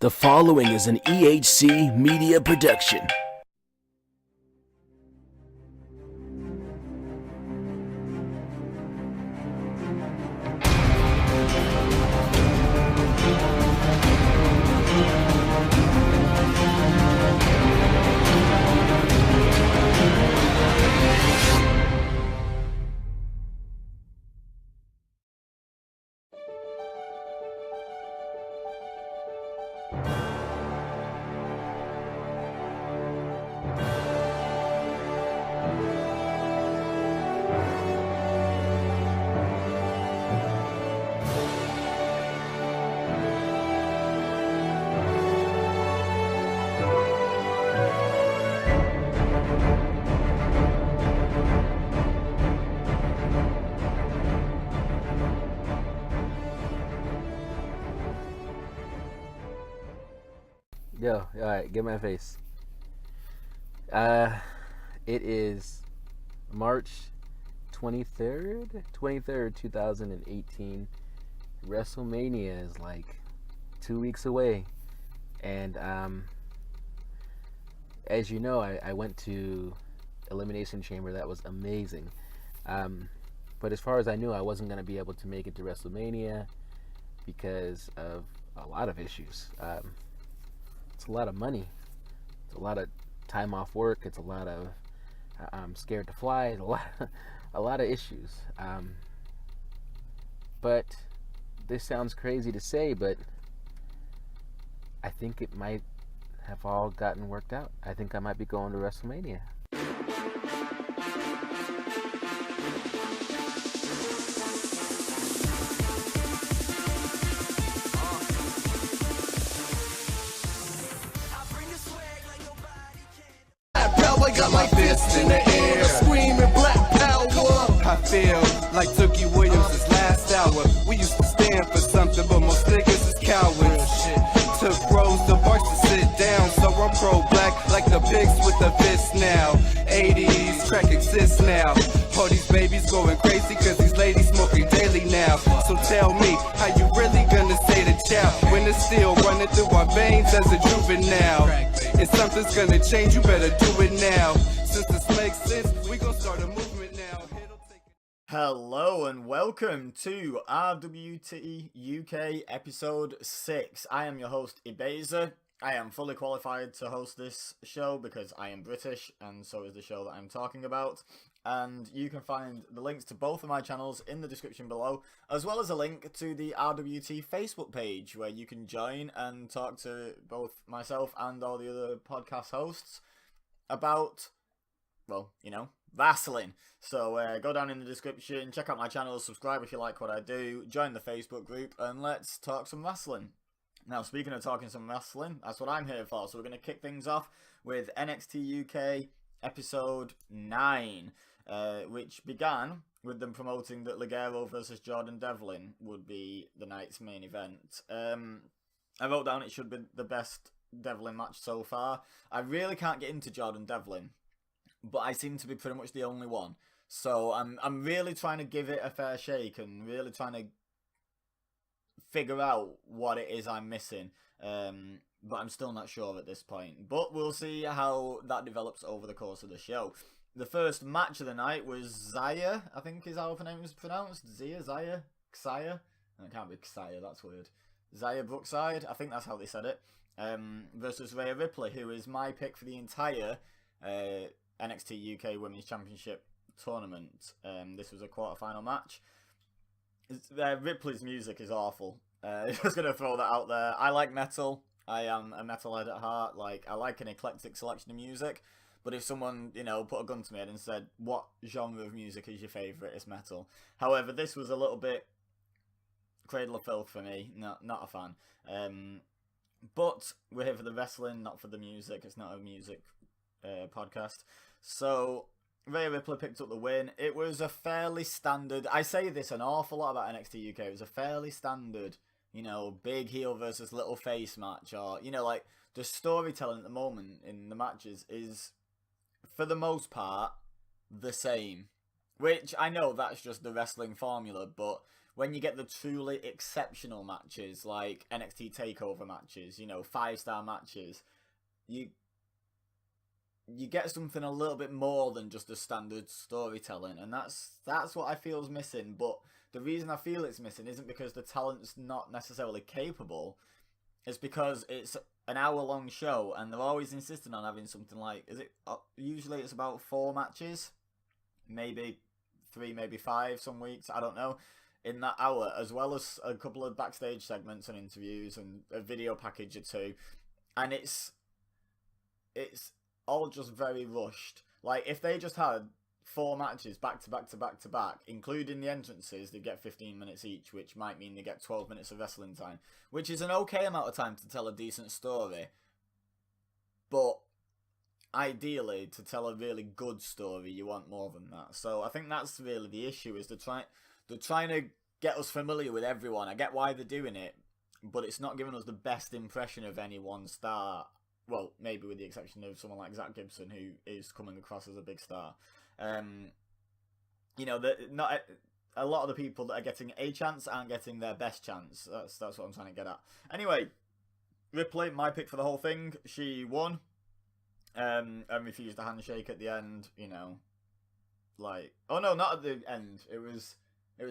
The following is an EHC media production. Yo, alright, get my face. It is March 23rd, 2018. WrestleMania is like 2 weeks away. And, as you know, I went to Elimination Chamber. That was amazing. But as far as I knew, I wasn't going to be able to make it to WrestleMania because of a lot of issues. It's a lot of money. It's a lot of time off work. It's a lot of I'm scared to fly. It's a lot of issues. But this sounds crazy to say, but I think it might have all gotten worked out. I think I might be going to WrestleMania. I got my fist in the air, screaming black power. I feel like Tookie Williams' last hour. We used to stand for something, but most niggas is cowards. Took rows to bars to sit down, so I'm pro-black like the pigs with the fist now. 80s track exists now. All these babies going crazy cause these ladies smoking daily now. So tell me, how you really gonna say the child when it's still running through our veins as a juvenile? If something's gonna change, you better do it now. Since this makes sense, we gonna start a movement now. Hello and welcome to RWT UK Episode 6. I am your host Ep6. I am fully qualified to host this show because I am British and so is the show that I'm talking about. And you can find the links to both of my channels in the description below, as well as a link to the RWT Facebook page where you can join and talk to both myself and all the other podcast hosts about, well, you know, wrestling. So go down in the description, check out my channel, subscribe if you like what I do, join the Facebook group, and let's talk some wrestling. Now, speaking of talking some wrestling, that's what I'm here for. So we're going to kick things off with NXT UK Episode 9. Which began with them promoting that Ligero versus Jordan Devlin would be the night's main event. I wrote down it should be the best Devlin match so far. I really can't get into Jordan Devlin, but I seem to be pretty much the only one. So I'm really trying to give it a fair shake and really trying to figure out what it is I'm missing. But I'm still not sure at this point. But we'll see how that develops over the course of the show. The first match of the night was Xia, I think is how her name is pronounced. Xia? It can't be Xia, that's weird. Xia Brookside, I think that's how they said it. Versus Rhea Ripley, who is my pick for the entire NXT UK Women's Championship tournament. This was a quarterfinal match. Ripley's music is awful. Just going to throw that out there. I like metal. I am a metalhead at heart. Like, I like an eclectic selection of music. But if someone, you know, put a gun to my head and said, what genre of music is your favourite? It's metal. However, this was a little bit Cradle of Filth for me. Not a fan. But we're here for the wrestling, not for the music. It's not a music podcast. So, Rhea Ripley picked up the win. It was a fairly standard... I say this an awful lot about NXT UK. It was a fairly standard, you know, big heel versus little face match. Or, you know, like, the storytelling at the moment in the matches is, for the most part, the same. Which, I know that's just the wrestling formula, but when you get the truly exceptional matches, like NXT TakeOver matches, you know, 5-star matches, you get something a little bit more than just a standard storytelling, and that's what I feel is missing. But the reason I feel it's missing isn't because the talent's not necessarily capable. It's because it's an hour-long show, and they're always insisting on having something like, usually it's about 4 matches, maybe 3, maybe 5 some weeks, I don't know, in that hour, as well as a couple of backstage segments and interviews and a video package or 2, and it's all just very rushed. Like, if they just had 4 matches back to back to back to back, including the entrances, they get 15 minutes each, which might mean they get 12 minutes of wrestling time, which is an okay amount of time to tell a decent story. But ideally, to tell a really good story, you want more than that. So I think that's really the issue, is they're trying to get us familiar with everyone. I get why they're doing it, but it's not giving us the best impression of any one star. Well, maybe with the exception of someone like Zach Gibson, who is coming across as a big star. You know, not a lot of the people that are getting a chance aren't getting their best chance. That's what I'm trying to get at. Anyway, Ripley, my pick for the whole thing. She won, and refused a handshake at the end. You know, like, oh no, not at the end. It was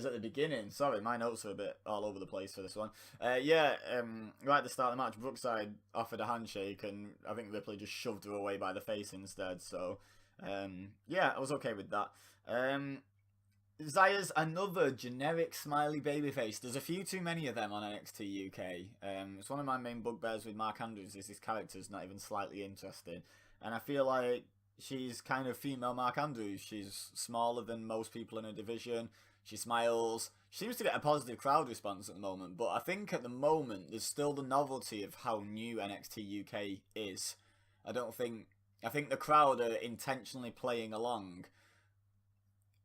at the beginning. Sorry, my notes are a bit all over the place for this one. Right at the start of the match, Brookside offered a handshake, and I think Ripley just shoved her away by the face instead. So, yeah, I was okay with that. Zaya's another generic smiley babyface. There's a few too many of them on NXT UK. It's one of my main bugbears with Mark Andrews, is his character's not even slightly interesting. And I feel like she's kind of female Mark Andrews. She's smaller than most people in her division. She smiles. She seems to get a positive crowd response at the moment, but I think at the moment there's still the novelty of how new NXT UK is. I think the crowd are intentionally playing along.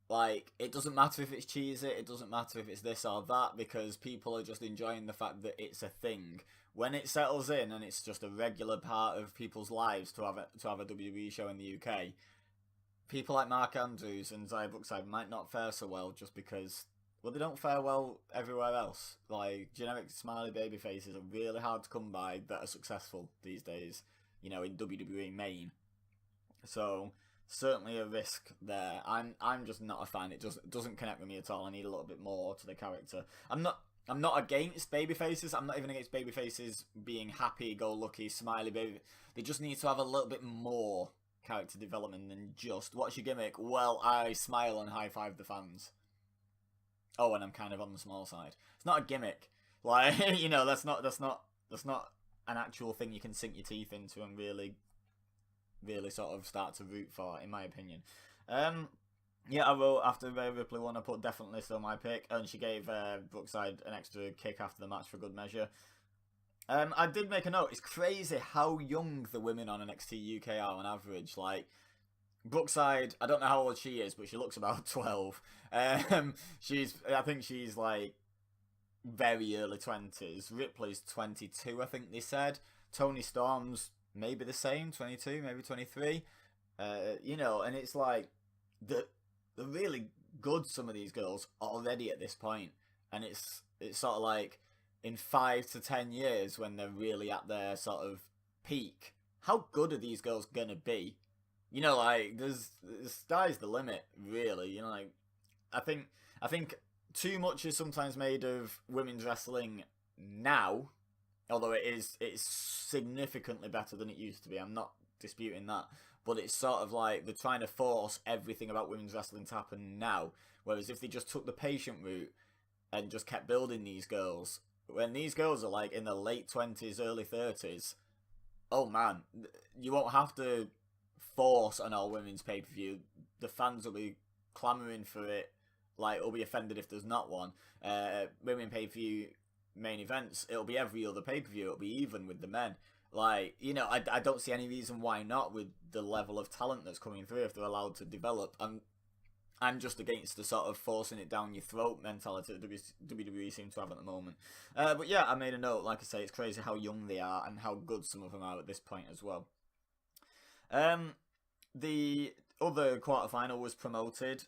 Like, it doesn't matter if it's cheesy, it doesn't matter if it's this or that, because people are just enjoying the fact that it's a thing. When it settles in and it's just a regular part of people's lives to have a WWE show in the UK, people like Mark Andrews and Zaya Brookside might not fare so well, just because, well, they don't fare well everywhere else. Like, generic smiley baby faces are really hard to come by that are successful these days, you know, in WWE main. So, certainly a risk there. I'm just not a fan. It doesn't connect with me at all. I need a little bit more to the character. I'm not against baby faces. I'm not even against baby faces being happy-go-lucky, smiley baby. They just need to have a little bit more character development than just, what's your gimmick? Well, I smile and high-five the fans. Oh, and I'm kind of on the small side. It's not a gimmick. Like, you know, that's not an actual thing you can sink your teeth into and really sort of start to root for, in my opinion. Yeah, I wrote after Ripley won, I put definitely still my pick, and she gave Brookside an extra kick after the match for good measure. I did make a note. It's crazy how young the women on NXT UK are on average. Like, Brookside, I don't know how old she is, but she looks about 12. I think she's like very early 20s. Ripley's 22, I think they said. Toni Storm's maybe the same, 22, maybe 23. You know, and it's like, they're really good, some of these girls, already at this point. And it's sort of like, in 5 to 10 years, when they're really at their sort of peak, how good are these girls gonna be? You know, like, the sky's the limit, really. You know, like, I think too much is sometimes made of women's wrestling now, although it's significantly better than it used to be. I'm not disputing that, but it's sort of like they're trying to force everything about women's wrestling to happen now, whereas if they just took the patient route and just kept building these girls, when these girls are like in their late 20s, early 30s, oh man, you won't have to force an all-women's pay-per-view. The fans will be clamouring for it, like, will be offended if there's not one. Women pay-per-view main events, it'll be every other pay-per-view, it'll be even with the men. Like, you know, I don't see any reason why not, with the level of talent that's coming through, if they're allowed to develop. I'm just against the sort of forcing it down your throat mentality that WWE seem to have at the moment. But yeah, I made a note. Like I say, it's crazy how young they are and how good some of them are at this point as well. The other quarterfinal was promoted.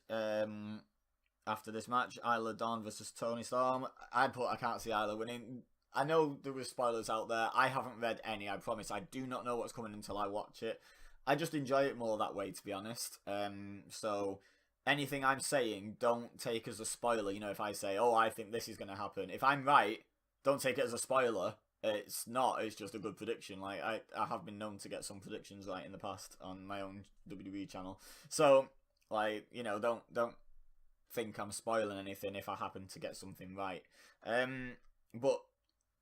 after this match, Isla Dawn versus Tony Storm. I can't see Isla winning. I know there were spoilers out there. I haven't read any, I promise. I do not know what's coming until I watch it. I just enjoy it more that way, to be honest. So anything I'm saying, don't take as a spoiler. You know, if I say, oh, I think this is going to happen. If I'm right, don't take it as a spoiler. It's not. It's just a good prediction. Like, I have been known to get some predictions right in the past on my own WWE channel. So, like, you know, don't think I'm spoiling anything if I happen to get something right. But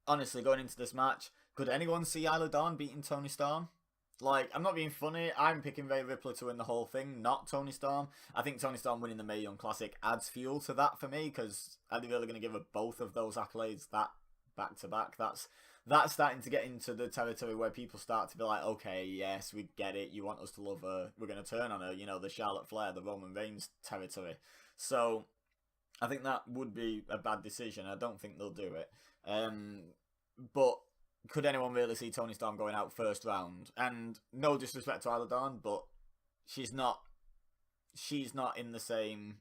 honestly, going into this match, could anyone see Isla Dawn beating Tony Storm? Like, I'm not being funny. I'm picking Rhea Ripley to win the whole thing, not Tony Storm. I think Tony Storm winning the Mae Young Classic adds fuel to that for me, because are they really going to give her both of those accolades that back to back? That's starting to get into the territory where people start to be like, okay, yes, we get it. You want us to love her. We're going to turn on her. You know, the Charlotte Flair, the Roman Reigns territory. So I think that would be a bad decision. I don't think they'll do it. But could anyone really see Tony Storm going out first round? And no disrespect to Isla Dawn, but she's not in the same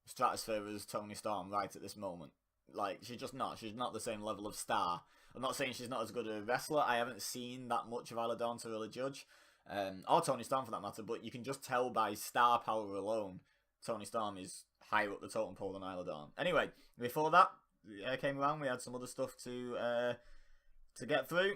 stratosphere as Tony Storm right at this moment. Like, she's just not. She's not the same level of star. I'm not saying she's not as good a wrestler. I haven't seen that much of Isla Dawn to really judge. Or Tony Storm for that matter, but you can just tell by star power alone, Tony Storm is higher up the totem pole than Isla Dawn. Anyway, before that came around, we had some other stuff to get through.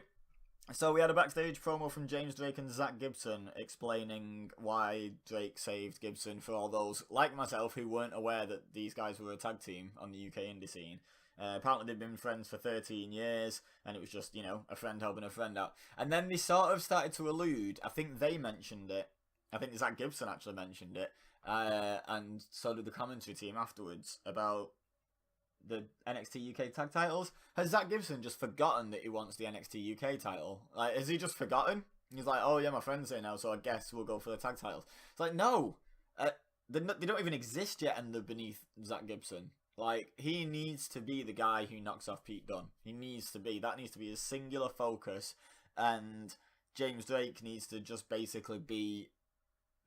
So we had a backstage promo from James Drake and Zach Gibson explaining why Drake saved Gibson for all those, like myself, who weren't aware that these guys were a tag team on the UK indie scene. Apparently they'd been friends for 13 years, and it was just, you know, a friend helping a friend out. And then they sort of started to allude, I think they mentioned it, I think Zach Gibson actually mentioned it, and so did the commentary team afterwards, about the NXT UK tag titles. Has Zach Gibson just forgotten that he wants the NXT UK title? Like, has he just forgotten? He's like, oh yeah, my friend's here now, so I guess we'll go for the tag titles. It's like, no, they don't even exist yet, and they're beneath Zach Gibson. Like, he needs to be the guy who knocks off Pete Dunne. That needs to be his singular focus, and James Drake needs to just basically be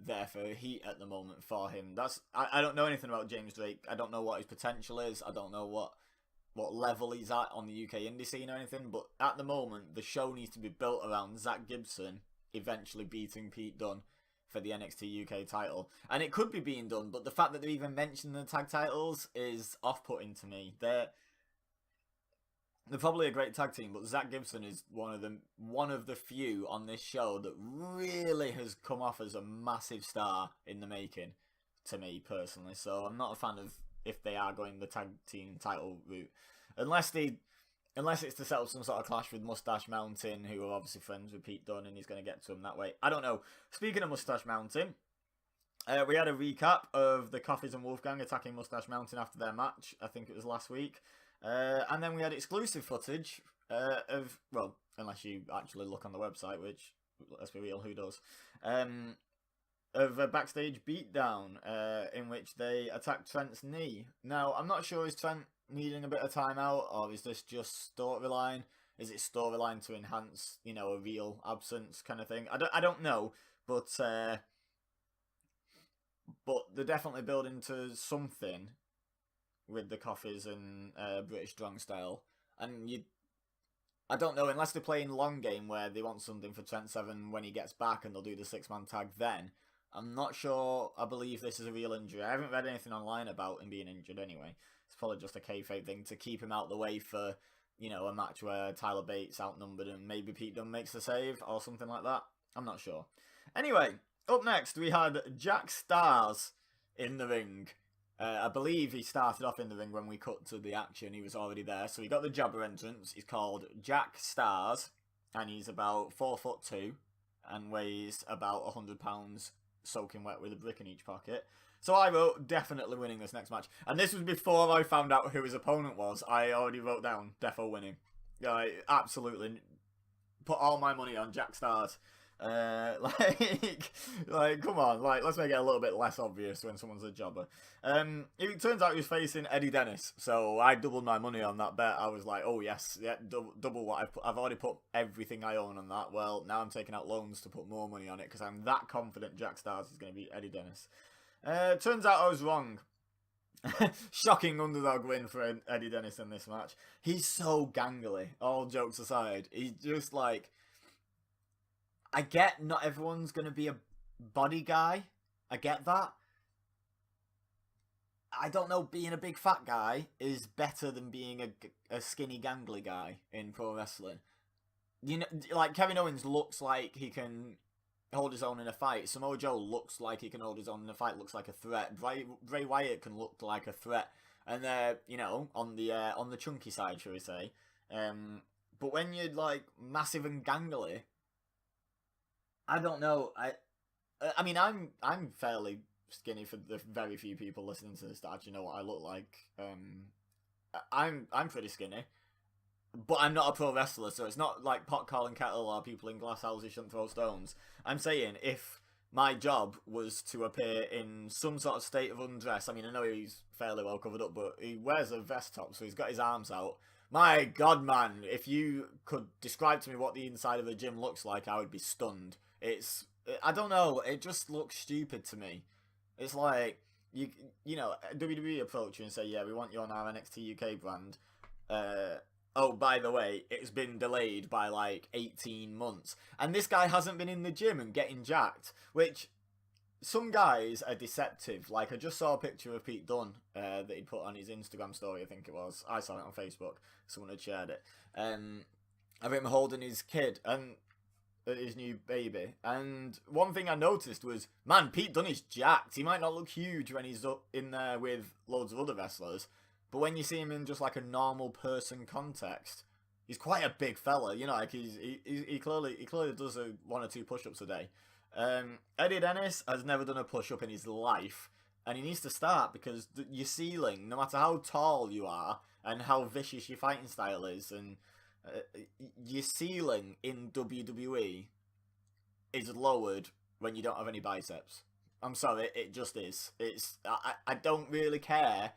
there for heat at the moment for him. I don't know anything about James Drake. I don't know what his potential is. I don't know what level he's at on the UK indie scene or anything, but at the moment the show needs to be built around Zach Gibson eventually beating Pete Dunne for the NXT UK title. And it could be being done, but the fact that they're even mentioning the tag titles is off-putting to me. They're probably a great tag team, but Zach Gibson is one of the few on this show that really has come off as a massive star in the making, to me personally. So I'm not a fan of if they are going the tag team title route, unless it's to set up some sort of clash with Mustache Mountain, who are obviously friends with Pete Dunne, and he's going to get to him that way. I don't know. Speaking of Mustache Mountain, we had a recap of the Coffees and Wolfgang attacking Mustache Mountain after their match. I think it was last week. And then we had exclusive footage of, well, unless you actually look on the website, which, let's be real, who does, of a backstage beatdown in which they attacked Trent's knee. Now, I'm not sure, is Trent needing a bit of time out, or is this just storyline? Is it storyline to enhance, you know, a real absence kind of thing? I don't know, but they're definitely building to something with the Coffees and British Strong Style. And I don't know, unless they're playing long game where they want something for Trent Seven when he gets back and they'll do the 6-man tag then. I'm not sure. I believe this is a real injury. I haven't read anything online about him being injured anyway. It's probably just a kayfabe thing to keep him out of the way for, you know, a match where Tyler Bates outnumbered and maybe Pete Dunne makes the save or something like that. I'm not sure. Anyway, up next we had Jack Stars in the ring. I believe he started off in the ring when we cut to the action. He was already there. So he got the jobber entrance. He's called Jack Stars, and he's about 4'2" and weighs about 100 pounds, soaking wet with a brick in each pocket. So I wrote, definitely winning this next match. And this was before I found out who his opponent was. I already wrote down, defo winning. Absolutely. Put all my money on Jack Stars. Like, come on, let's make it a little bit less obvious when someone's a jobber. It turns out he was facing Eddie Dennis, so I doubled my money on that bet. I was like, oh yes, yeah, double what I've already put everything I own on that. Well, now I'm taking out loans to put more money on it because I'm that confident Jack Stars is going to beat Eddie Dennis. Turns out I was wrong. Shocking underdog win for Eddie Dennis in this match. He's so gangly, all jokes aside. He's just like... I get not everyone's going to be a body guy. I get that. I don't know, being a big fat guy is better than being a skinny gangly guy in pro wrestling. You know, like Kevin Owens looks like he can hold his own in a fight. Samoa Joe looks like he can hold his own in a fight, looks like a threat. Bray Wyatt can look like a threat. And they're, you know, on the chunky side, shall we say. But when you're like massive and gangly, I don't know. I mean, I'm fairly skinny for the very few people listening to this that actually know what I look like. I'm pretty skinny, but I'm not a pro wrestler, so it's not like pot calling kettle or people in glass houses shouldn't throw stones. I'm saying if my job was to appear in some sort of state of undress, I mean, I know he's fairly well covered up, but he wears a vest top, so he's got his arms out. My God, man, if you could describe to me what the inside of a gym looks like, I would be stunned. I don't know, it just looks stupid to me. It's like, you know, WWE approach you and say, yeah, we want you on our NXT UK brand. Oh, by the way, it's been delayed by like 18 months. And this guy hasn't been in the gym and getting jacked, which some guys are deceptive. Like, I just saw a picture of Pete Dunne that he'd put on his Instagram story, I think it was. I saw it on Facebook. Someone had shared it. Of him holding his kid and his new baby. And one thing I noticed was, man, Pete Dunne is jacked. He might not look huge when he's up in there with loads of other wrestlers, but when you see him in just like a normal person context, he's quite a big fella. You know, like he clearly does 1 or 2 push-ups a day. Eddie Dennis has never done a push-up in his life, and he needs to start, because your ceiling, no matter how tall you are and how vicious your fighting style is, and your ceiling in WWE is lowered when you don't have any biceps. I'm sorry, it just is. I don't really care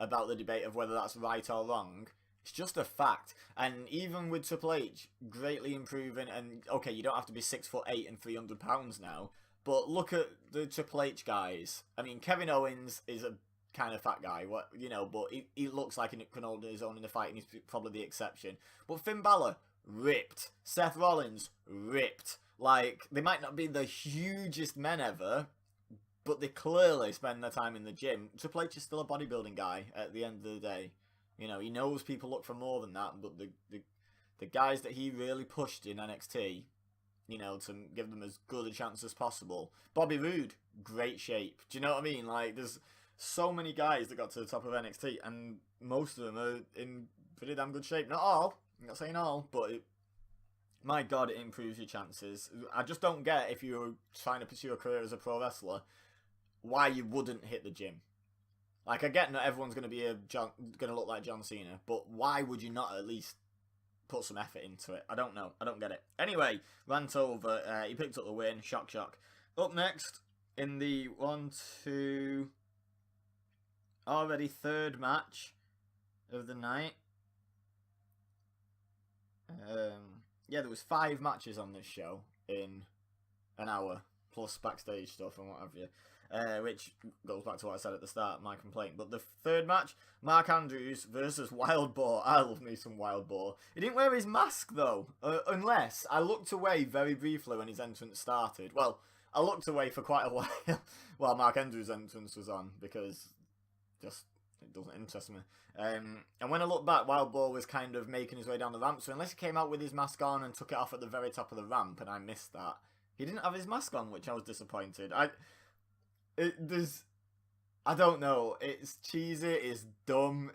about the debate of whether that's right or wrong. It's just a fact. And even with Triple H greatly improving, and okay, you don't have to be 6'8" and 300 pounds now, but look at the Triple H guys. I mean, Kevin Owens is a kind of fat guy, but he looks like he can hold his own in the fight, and he's probably the exception. But Finn Balor, ripped. Seth Rollins, ripped. Like, they might not be the hugest men ever, but they clearly spend their time in the gym. Triple H is still a bodybuilding guy at the end of the day. You know, he knows people look for more than that, but the guys that he really pushed in NXT, you know, to give them as good a chance as possible. Bobby Roode, great shape. Do you know what I mean? Like, there's so many guys that got to the top of NXT, and most of them are in pretty damn good shape. Not all, I'm not saying all, but my God, it improves your chances. I just don't get, if you're trying to pursue a career as a pro wrestler, why you wouldn't hit the gym. Like, I get not everyone's going to look like John Cena, but why would you not at least put some effort into it? I don't know. I don't get it. Anyway, rant over. He picked up the win. Shock. Up next, in the already third match of the night. Yeah, there was 5 matches on this show in an hour, plus backstage stuff and what have you. Which goes back to what I said at the start, my complaint. But the third match, Mark Andrews versus Wild Boar. I love me some Wild Boar. He didn't wear his mask, though. Unless, I looked away very briefly when his entrance started. Well, I looked away for quite a while while Mark Andrews' entrance was on, because just, it doesn't interest me. And when I look back, Wild Boar was kind of making his way down the ramp, so unless he came out with his mask on and took it off at the very top of the ramp, and I missed that, he didn't have his mask on, which I was disappointed. I don't know. It's cheesy. It's dumb.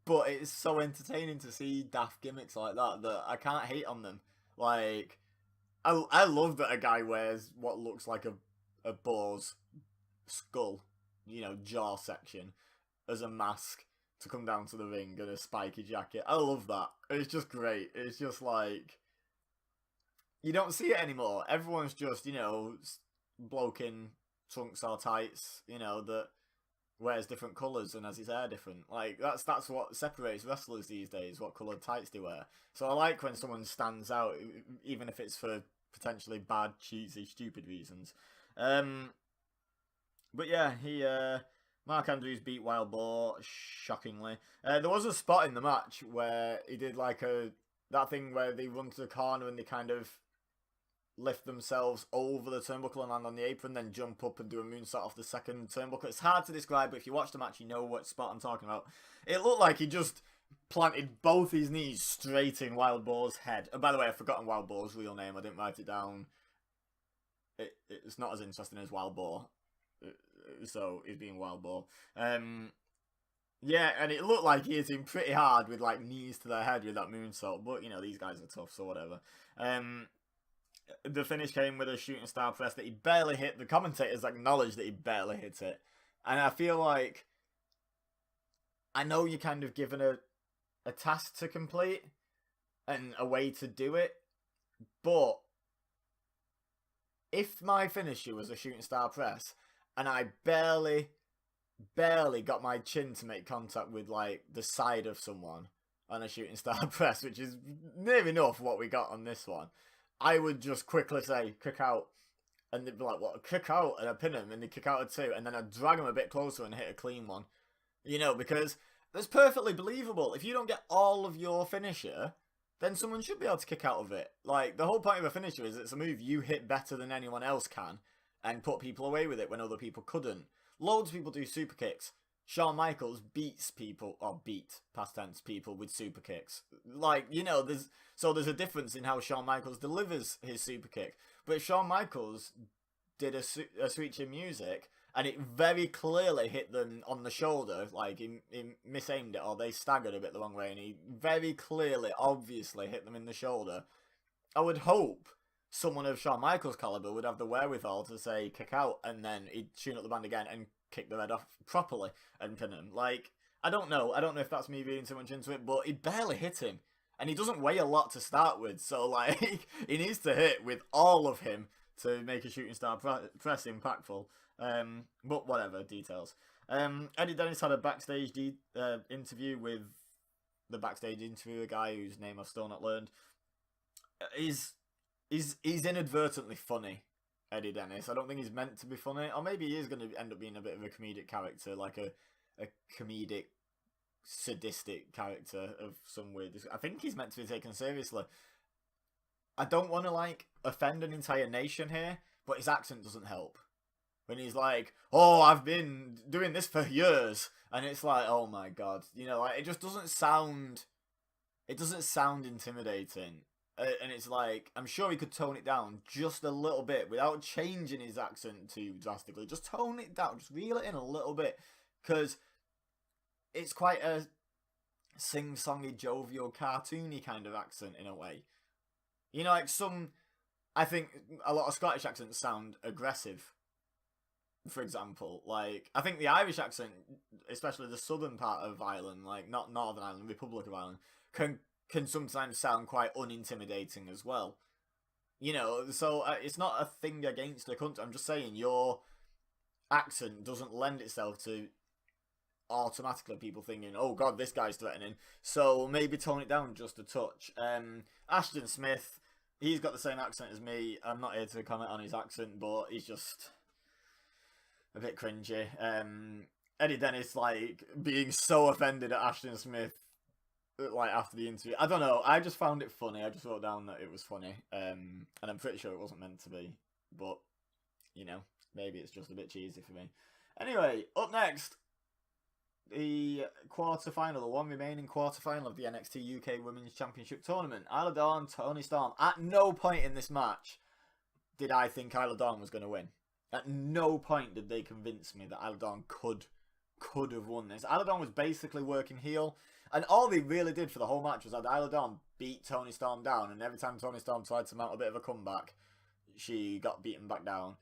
But it's so entertaining to see daft gimmicks like that I can't hate on them. Like, I love that a guy wears what looks like a boar's skull, you know, jaw section, as a mask to come down to the ring in a spiky jacket. I love that. It's just great. It's just like, you don't see it anymore. Everyone's just, you know, bloke in trunks or tights, you know, that wears different colours and has his hair different. Like, that's what separates wrestlers these days, what coloured tights they wear. So I like when someone stands out, even if it's for potentially bad, cheesy, stupid reasons. But yeah, Mark Andrews beat Wild Boar, shockingly. There was a spot in the match where he did like that thing where they run to the corner and they kind of lift themselves over the turnbuckle and land on the apron, then jump up and do a moonsault off the second turnbuckle. It's hard to describe, but if you watch the match, you know what spot I'm talking about. It looked like he just planted both his knees straight in Wild Boar's head. And by the way, I've forgotten Wild Boar's real name. I didn't write it down. It's not as interesting as Wild Boar. So he's being Wild Boar. Yeah, and it looked like he hit him pretty hard with like knees to their head with that moonsault. But you know, these guys are tough, so whatever. The finish came with a shooting star press that he barely hit. The commentators acknowledged that he barely hit it, and I feel like I know you're kind of given a task to complete and a way to do it, but if my finisher was a shooting star press and I barely got my chin to make contact with like the side of someone on a shooting star press, which is near enough what we got on this one, I would just quickly say kick out, and they'd be like, what, kick out, and I pin him and they kick out a two, and then I'd drag him a bit closer and hit a clean one, you know, because that's perfectly believable. If you don't get all of your finisher, then someone should be able to kick out of it. Like, the whole point of a finisher is it's a move you hit better than anyone else can and put people away with it when other people couldn't. Loads of people do super kicks. Shawn Michaels beats people, or beat, past tense, people with super kicks. Like, you know, there's a difference in how Shawn Michaels delivers his super kick. But Shawn Michaels did a switch in music, and it very clearly hit them on the shoulder, like he misaimed it, or they staggered a bit the wrong way, and he very clearly, obviously hit them in the shoulder. I would hope someone of Shawn Michaels' caliber would have the wherewithal to say kick out, and then he'd tune up the band again and kick the head off properly and pin him. Like, I don't know if that's me reading too much into it, but he barely hit him, and he doesn't weigh a lot to start with, so like he needs to hit with all of him to make a shooting star press impactful. But whatever, details. Eddie Dennis had a backstage interview with the backstage interviewer guy whose name I've still not learned. He's inadvertently funny, Eddie Dennis. I don't think he's meant to be funny, or maybe he is going to end up being a bit of a comedic character, like a comedic, sadistic character of some weird. I think he's meant to be taken seriously. I don't want to like offend an entire nation here, but his accent doesn't help. When he's like, oh, I've been doing this for years, and it's like, oh my god, you know, like, it just doesn't sound intimidating. And it's like, I'm sure he could tone it down just a little bit without changing his accent too drastically. Just tone it down, just reel it in a little bit, because it's quite a sing-songy, jovial, cartoony kind of accent in a way. You know, like I think a lot of Scottish accents sound aggressive, for example. Like, I think the Irish accent, especially the southern part of Ireland, like not Northern Ireland, Republic of Ireland, can sometimes sound quite unintimidating as well. You know, so it's not a thing against the country. I'm just saying your accent doesn't lend itself to automatically people thinking, oh god, this guy's threatening. So maybe tone it down just a touch. Ashton Smith, he's got the same accent as me. I'm not here to comment on his accent, but he's just a bit cringy. Eddie Dennis, like, being so offended at Ashton Smith, like, after the interview. I don't know, I just found it funny. I just wrote down that it was funny. And I'm pretty sure it wasn't meant to be. But, you know, maybe it's just a bit cheesy for me. Anyway, up next, the quarterfinal, the one remaining quarterfinal of the NXT UK Women's Championship Tournament. Isla Dawn, Toni Storm. At no point in this match did I think Isla Dawn was going to win. At no point did they convince me that Isla Dawn could have won this. Isla Dawn was basically working heel, and all they really did for the whole match was that Isla Dawn beat Toni Storm down, and every time Toni Storm tried to mount a bit of a comeback, she got beaten back down.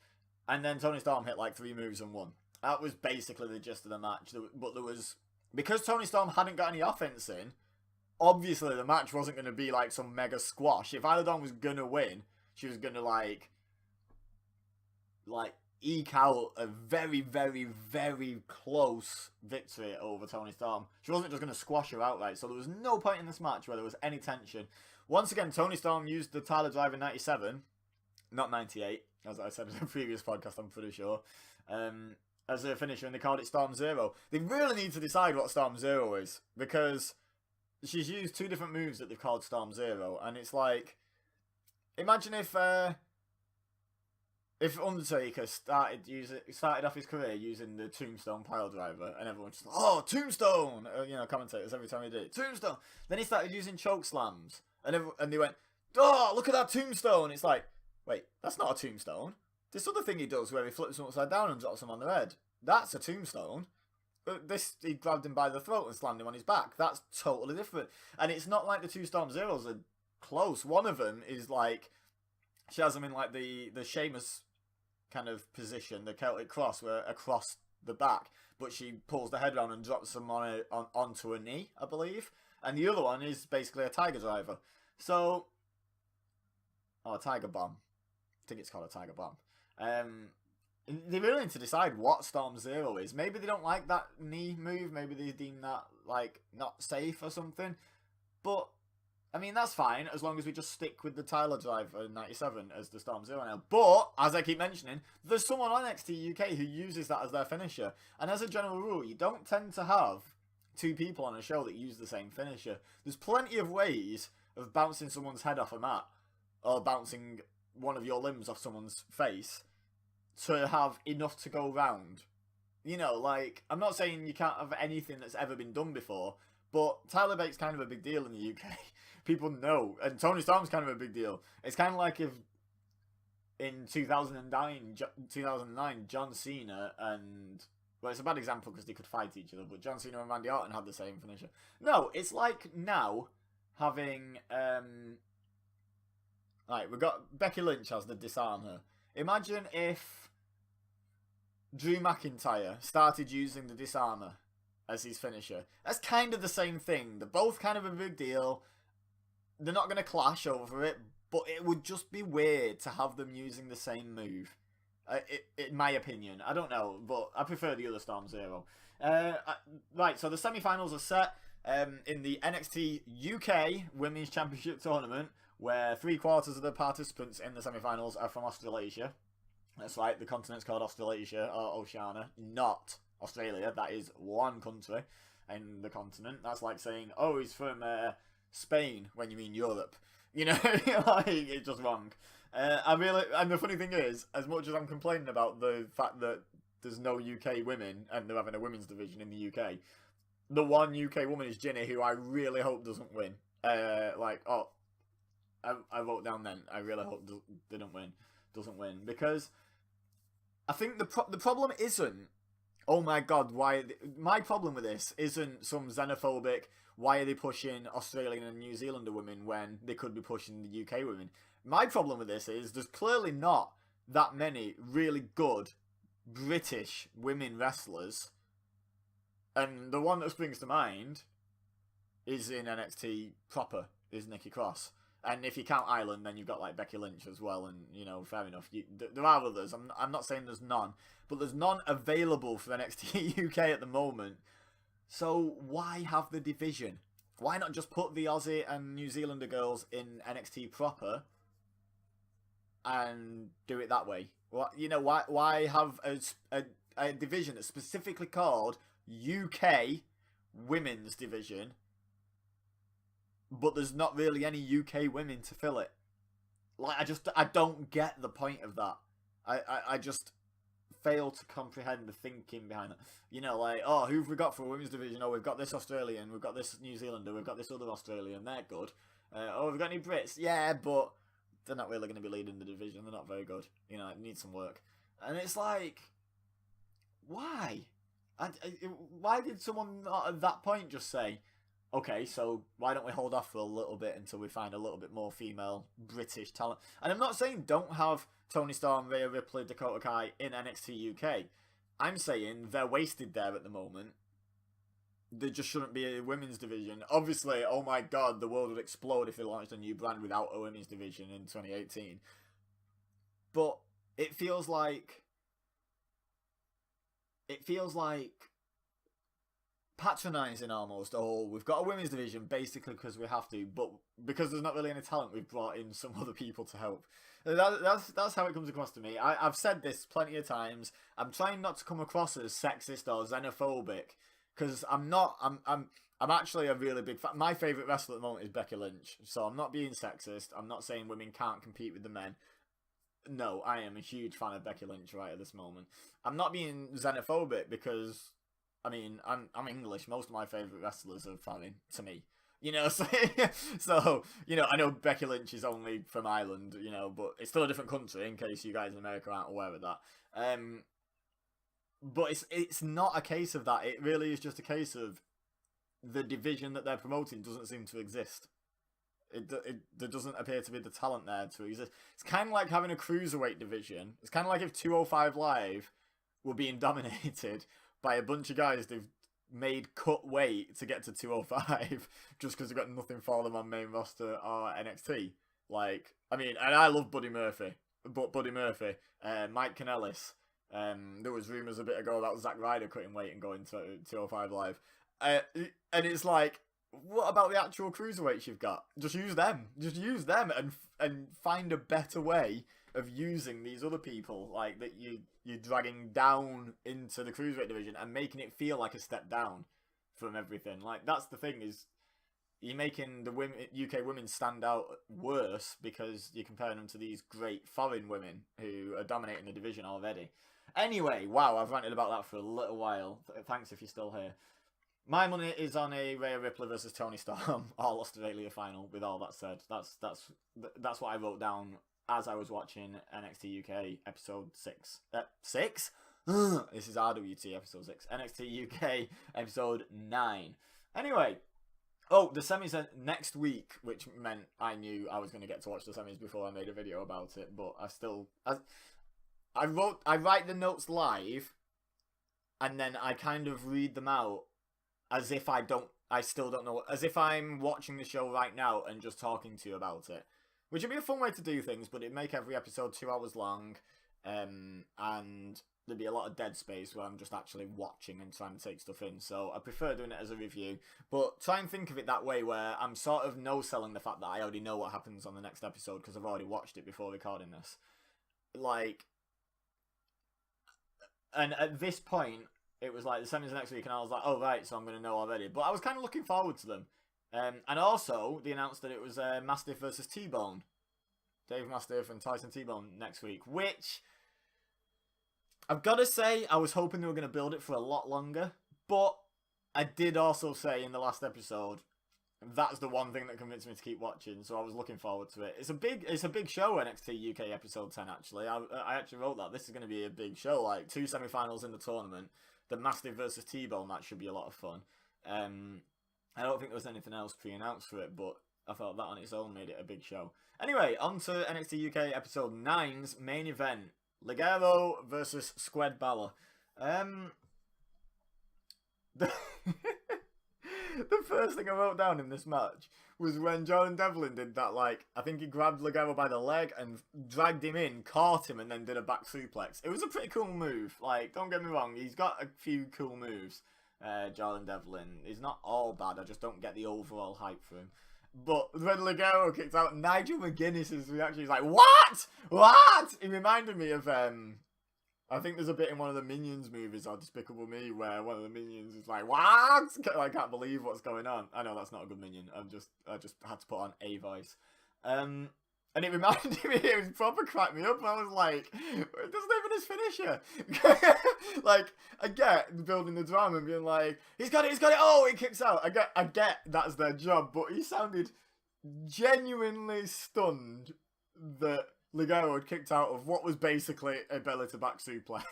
And then Toni Storm hit like 3 moves and won. That was basically the gist of the match. But there was, because Toni Storm hadn't got any offense in, obviously the match wasn't going to be like some mega squash. If Isla Dawn was going to win, she was going to like eke out a very, very, very close victory over Toni Storm. She wasn't just going to squash her outright. So there was no point in this match where there was any tension. Once again, Toni Storm used the Tyler Driver 97, not 98, as I said in the previous podcast, I'm pretty sure. as a finisher, and they called it Storm Zero. They really need to decide what Storm Zero is, because she's used 2 different moves that they've called Storm Zero, and it's like, imagine if Undertaker started off his career using the Tombstone Piledriver, and everyone just, oh, Tombstone, commentators every time he did it, Tombstone. Then he started using choke slams, and they went, oh, look at that Tombstone. It's like, wait, that's not a Tombstone. This other thing he does where he flips them upside down and drops them on their head, that's a Tombstone. But this, he grabbed him by the throat and slammed him on his back. That's totally different. And it's not like the 2 Storm Zeros are close. One of them is like, she has him in like the Sheamus kind of position, the Celtic Cross, where across the back, but she pulls the head round and drops him onto a knee, I believe. And the other one is basically a Tiger Driver. So, a Tiger Bomb. I think it's called a Tiger Bomb. They really need to decide what Storm Zero is. Maybe they don't like that knee move. Maybe they deem that, like, not safe or something. But, I mean, that's fine, as long as we just stick with the Tyler Driver 97 as the Storm Zero now. But, as I keep mentioning, there's someone on NXT UK who uses that as their finisher. And as a general rule, you don't tend to have 2 people on a show that use the same finisher. There's plenty of ways of bouncing someone's head off a mat, or bouncing one of your limbs off someone's face, to have enough to go round. You know, like, I'm not saying you can't have anything that's ever been done before, but Tyler Bate's kind of a big deal in the UK. People know, and Tony Storm's kind of a big deal. It's kind of like if in 2009, John Cena and, well, it's a bad example because they could fight each other, but John Cena and Randy Orton had the same finisher. No, it's like now having, right, we've got Becky Lynch as the disarmer. Imagine if Drew McIntyre started using the disarmer as his finisher. That's kind of the same thing. They're both kind of a big deal. They're not going to clash over it, but it would just be weird to have them using the same move. In my opinion. I don't know, but I prefer the other Storm Zero. Right, so the semi-finals are set in the NXT UK Women's Championship Tournament, where 3/4 of the participants in the semi-finals are from Australasia. That's right, the continent's called Australasia, or Oceania, not Australia. That is one country in the continent. That's like saying, oh, he's from Spain, when you mean Europe. You know, like, it's just wrong. And the funny thing is, as much as I'm complaining about the fact that there's no UK women, and they're having a women's division in the UK, the one UK woman is Ginny, who I really hope doesn't win. I wrote down then, I really hope doesn't win, because I think the problem isn't, oh my god, my problem with this isn't some xenophobic, why are they pushing Australian and New Zealander women when they could be pushing the UK women. My problem with this is there's clearly not that many really good British women wrestlers, and the one that springs to mind is in NXT proper, is Nikki Cross. And if you count Ireland, then you've got like Becky Lynch as well, and you know, fair enough. There are others. I'm not saying there's none, but there's none available for NXT UK at the moment. So why have the division? Why not just put the Aussie and New Zealander girls in NXT proper and do it that way? Why have a division that's specifically called UK Women's Division, but there's not really any UK women to fill it? Like, I don't get the point of that. I just fail to comprehend the thinking behind it. You know, like, oh, who've we got for a women's division? Oh, we've got this Australian, we've got this New Zealander, we've got this other Australian, they're good. Oh, we've got any Brits? Yeah, but they're not really going to be leading the division, they're not very good. You know, it needs some work. And it's like, why? Why did someone not at that point just say, okay, so why don't we hold off for a little bit until we find a little bit more female British talent? And I'm not saying don't have Toni Storm, Rhea Ripley, Dakota Kai in NXT UK. I'm saying they're wasted there at the moment. There just shouldn't be a women's division. Obviously, oh my god, the world would explode if they launched a new brand without a women's division in 2018. But it feels like patronising almost. Oh, we've got a women's division basically because we have to, but because there's not really any talent, we've brought in some other people to help. That's how it comes across to me. I've said this plenty of times. I'm trying not to come across as sexist or xenophobic because I'm not. I'm actually a really big fan. My favourite wrestler at the moment is Becky Lynch, so I'm not being sexist. I'm not saying women can't compete with the men. No, I am a huge fan of Becky Lynch right at this moment. I'm not being xenophobic because, I mean, I'm English. Most of my favourite wrestlers are foreign to me. You know, so, you know, I know Becky Lynch is only from Ireland, you know, but it's still a different country in case you guys in America aren't aware of that. But it's not a case of that. It really is just a case of the division that they're promoting doesn't seem to exist. There doesn't appear to be the talent there to exist. It's kind of like having a cruiserweight division. It's kind of like if 205 Live were being dominated by a bunch of guys they've made cut weight to get to 205 just because they've got nothing for them on main roster or NXT. Like, I mean, and I love Buddy Murphy, Mike Kanellis. There was rumours a bit ago about Zack Ryder cutting weight and going to 205 Live. And it's like, what about the actual cruiserweights you've got? Just use them. Just use them and find a better way of using these other people like that you're dragging down into the cruiserweight division and making it feel like a step down from everything. Like, that's the thing, is you're making the UK women stand out worse because you're comparing them to these great foreign women who are dominating the division already. Anyway, wow, I've ranted about that for a little while. Thanks if you're still here. My money is on a Rhea Ripley versus Toni Storm All Australia final. With all that said, that's what I wrote down as I was watching NXT UK episode 6. 6? This is RWT episode 6. NXT UK episode 9. Anyway, the semis are next week, which meant I knew I was going to get to watch the semis before I made a video about it. But I write the notes live, and then I kind of read them out as if I still don't know, as if I'm watching the show right now and just talking to you about it. Which would be a fun way to do things, but it'd make every episode 2 hours long, and there'd be a lot of dead space where I'm just actually watching and trying to take stuff in. So I prefer doing it as a review, but try and think of it that way, where I'm sort of no-selling the fact that I already know what happens on the next episode because I've already watched it before recording this. Like, and at this point, it was like the semis next week, and I was like, oh, right, so I'm going to know already. But I was kind of looking forward to them. And also, they announced that it was Mastiff versus T-Bone. Dave Mastiff and Tyson T-Bone next week. Which, I've got to say, I was hoping they were going to build it for a lot longer. But I did also say in the last episode, that's the one thing that convinced me to keep watching. So I was looking forward to it. It's a big show, NXT UK episode 10, actually. I actually wrote that. This is going to be a big show. Like, 2 semi-finals in the tournament. The Mastiff versus T-Bone match should be a lot of fun. I don't think there was anything else pre-announced for it, but I felt that on its own made it a big show. Anyway, on to NXT UK episode 9's main event. Ligero versus Squed Balor. The first thing I wrote down in this match was when Jordan Devlin did that, like, I think he grabbed Ligero by the leg and dragged him in, caught him, and then did a back suplex. It was a pretty cool move. Like, don't get me wrong, he's got a few cool moves. Jordan Devlin. He's not all bad, I just don't get the overall hype for him. But when Ligero kicked out, Nigel McGuinness's reaction is like, what? What? It reminded me of, I think there's a bit in one of the Minions movies, or Despicable Me, where one of the Minions is like, what? I can't believe what's going on. I know that's not a good Minion. I just had to put on a voice. And it reminded me, it was proper cracked me up. I was like, it doesn't even his finisher. Like, I get building the drama and being like, he's got it, oh, he kicks out. I get that's their job, but he sounded genuinely stunned that Ligero had kicked out of what was basically a belly to back suplex.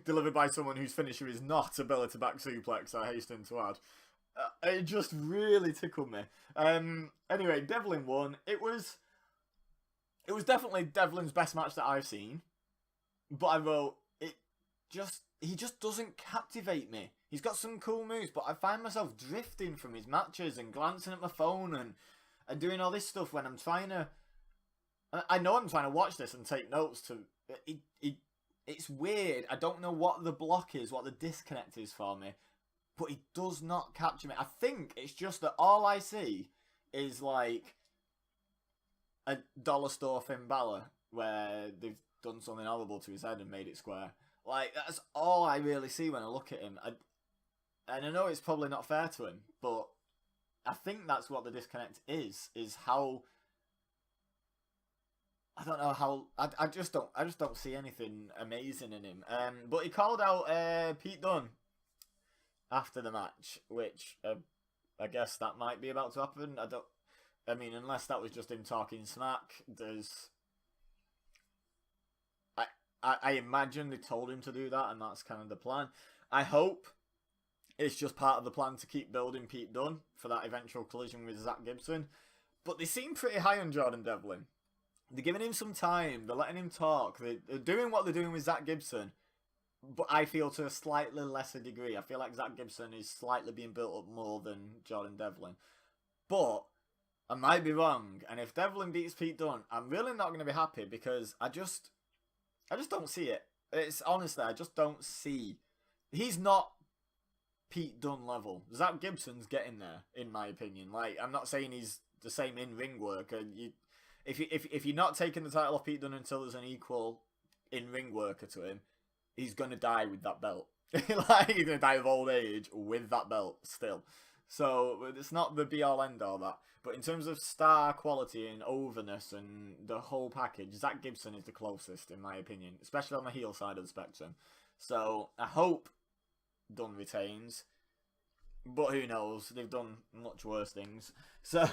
Delivered by someone whose finisher is not a belly to back suplex, I hasten to add. It just really tickled me. Anyway, Devlin won. It was definitely Devlin's best match that I've seen. But I wrote, he just doesn't captivate me. He's got some cool moves, but I find myself drifting from his matches and glancing at my phone and doing all this stuff when I'm trying to... I know I'm trying to watch this and take notes to... It's weird. I don't know what the block is, what the disconnect is for me. but he does not capture me. I think it's just that all I see is like a dollar store Finn Balor where they've done something horrible to his head and made it square. Like, that's all I really see when I look at him. And I know it's probably not fair to him, but I think that's what the disconnect is how... I don't know how... I just don't see anything amazing in him. But he called out Pete Dunne after the match, which I guess that might be about to happen. I mean, unless that was just him talking smack, there's... I imagine they told him to do that, and that's kind of the plan. I hope it's just part of the plan to keep building Pete Dunne for that eventual collision with Zach Gibson. But they seem pretty high on Jordan Devlin. They're giving him some time. They're letting him talk. They're doing what they're doing with Zach Gibson. But I feel to a slightly lesser degree. I feel like Zach Gibson is slightly being built up more than Jordan Devlin. But I might be wrong. And if Devlin beats Pete Dunne, I'm really not going to be happy because I just don't see it. It's honestly, I just don't see. He's not Pete Dunne level. Zach Gibson's getting there, in my opinion. Like, I'm not saying he's the same in-ring worker. If you're not taking the title off Pete Dunne until there's an equal in-ring worker to him, he's gonna die with that belt. Like, he's gonna die of old age with that belt still. So it's not the be-all end-all that. But in terms of star quality and overness and the whole package, Zach Gibson is the closest, in my opinion, especially on the heel side of the spectrum. So I hope Dunne retains, but who knows? They've done much worse things. So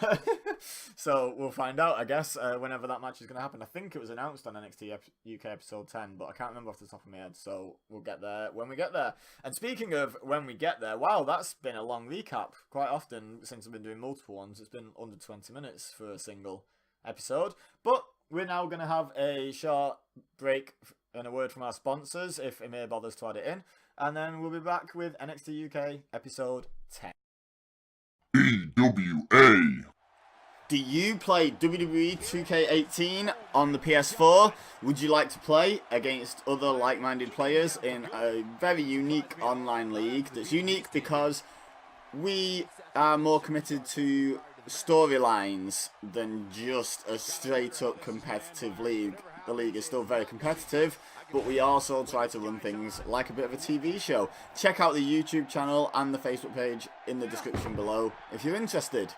so we'll find out, I guess, whenever that match is going to happen. I think it was announced on NXT UK Episode 10, but I can't remember off the top of my head, so we'll get there when we get there. And speaking of when we get there, wow, that's been a long recap. Quite often, since I've been doing multiple ones, it's been under 20 minutes for a single episode. But we're now going to have a short break and a word from our sponsors, if Emir bothers to add it in. And then we'll be back with NXT UK Episode 10. EWA. Do you play WWE 2K18 on the PS4? Would you like to play against other like-minded players in a very unique online league that's unique because we are more committed to storylines than just a straight-up competitive league. The league is still very competitive, but we also try to run things like a bit of a TV show. Check out the YouTube channel and the Facebook page in the description below if you're interested.